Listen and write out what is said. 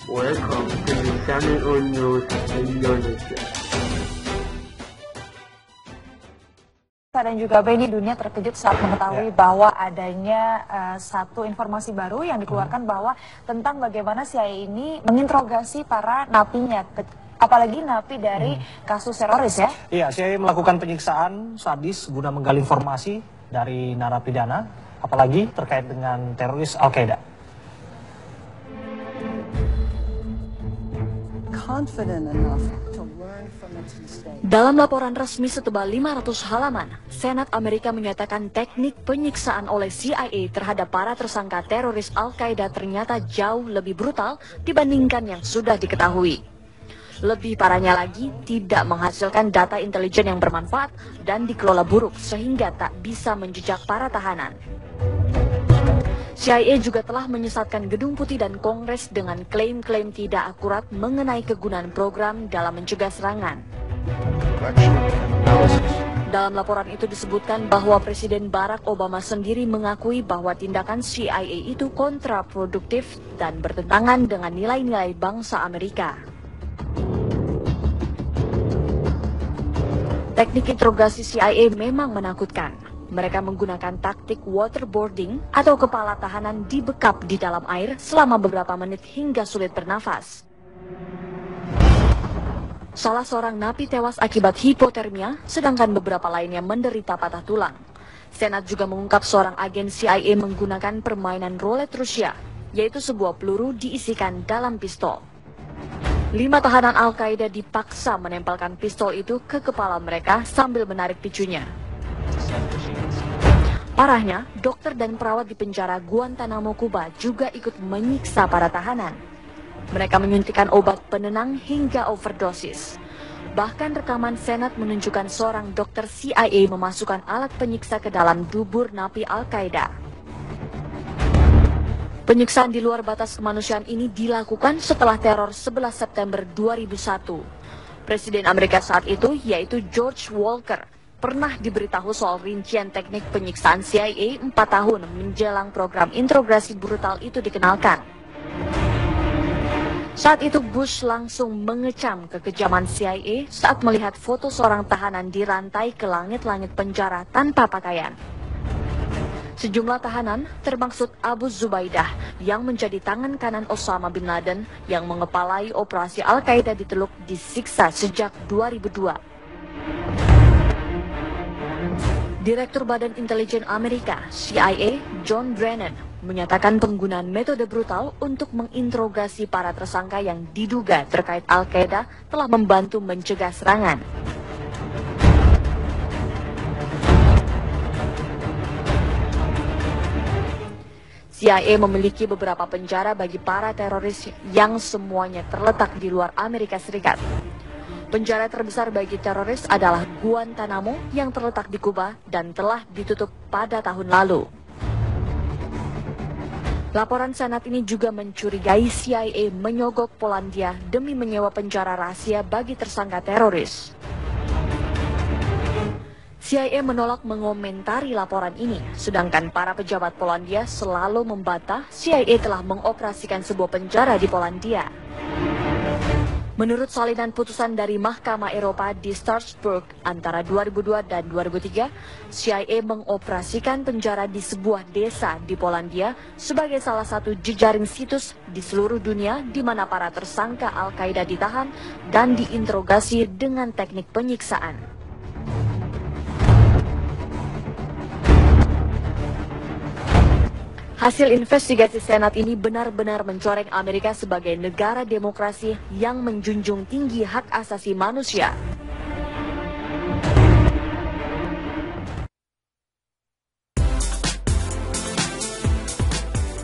Welcome to the Channel On News Indonesia. Dan juga Benny, dunia terkejut saat mengetahui bahwa adanya satu informasi baru yang dikeluarkan bahwa tentang bagaimana CIA ini menginterogasi para napinya, apalagi napi dari kasus teroris ya. Iya, CIA melakukan penyiksaan sadis guna menggali informasi dari narapidana, apalagi terkait dengan teroris Al-Qaeda. Dalam laporan resmi setebal 500 halaman, Senat Amerika menyatakan teknik penyiksaan oleh CIA terhadap para tersangka teroris Al-Qaeda ternyata jauh lebih brutal dibandingkan yang sudah diketahui. Lebih parahnya lagi, tidak menghasilkan data intelijen yang bermanfaat dan dikelola buruk sehingga tak bisa menjejak para tahanan. CIA juga telah menyesatkan Gedung Putih dan Kongres dengan klaim-klaim tidak akurat mengenai kegunaan program dalam mencegah serangan. Dalam laporan itu disebutkan bahwa Presiden Barack Obama sendiri mengakui bahwa tindakan CIA itu kontraproduktif dan bertentangan dengan nilai-nilai bangsa Amerika. Teknik interogasi CIA memang menakutkan. Mereka menggunakan taktik waterboarding atau kepala tahanan dibekap di dalam air selama beberapa menit hingga sulit bernafas. Salah seorang napi tewas akibat hipotermia, sedangkan beberapa lainnya menderita patah tulang. Senat juga mengungkap seorang agen CIA menggunakan permainan roulette Rusia, yaitu sebuah peluru diisikan dalam pistol. 5 tahanan Al-Qaeda dipaksa menempelkan pistol itu ke kepala mereka sambil menarik picunya. Parahnya, dokter dan perawat di penjara Guantanamo, Kuba juga ikut menyiksa para tahanan. Mereka menyuntikkan obat penenang hingga overdosis. Bahkan rekaman Senat menunjukkan seorang dokter CIA memasukkan alat penyiksa ke dalam dubur napi Al-Qaeda. Penyiksaan di luar batas kemanusiaan ini dilakukan setelah teror 11 September 2001. Presiden Amerika saat itu, yaitu George Walker, pernah diberitahu soal rincian teknik penyiksaan CIA 4 tahun menjelang program interogasi brutal itu dikenalkan. Saat itu Bush langsung mengecam kekejaman CIA saat melihat foto seorang tahanan dirantai ke langit-langit penjara tanpa pakaian. Sejumlah tahanan, termaksud Abu Zubaidah yang menjadi tangan kanan Osama bin Laden yang mengepalai operasi Al-Qaeda di Teluk, disiksa sejak 2002. Direktur Badan Intelijen Amerika, CIA, John Brennan, menyatakan penggunaan metode brutal untuk menginterogasi para tersangka yang diduga terkait Al-Qaeda telah membantu mencegah serangan. CIA memiliki beberapa penjara bagi para teroris yang semuanya terletak di luar Amerika Serikat. Penjara terbesar bagi teroris adalah Guantanamo yang terletak di Kuba dan telah ditutup pada tahun lalu. Laporan Senat ini juga mencurigai CIA menyogok Polandia demi menyewa penjara rahasia bagi tersangka teroris. CIA menolak mengomentari laporan ini, sedangkan para pejabat Polandia selalu membantah CIA telah mengoperasikan sebuah penjara di Polandia. Menurut salinan putusan dari Mahkamah Eropa di Strasbourg antara 2002 dan 2003, CIA mengoperasikan penjara di sebuah desa di Polandia sebagai salah satu jejaring situs di seluruh dunia di mana para tersangka Al-Qaeda ditahan dan diinterogasi dengan teknik penyiksaan. Hasil investigasi Senat ini benar-benar mencoreng Amerika sebagai negara demokrasi yang menjunjung tinggi hak asasi manusia.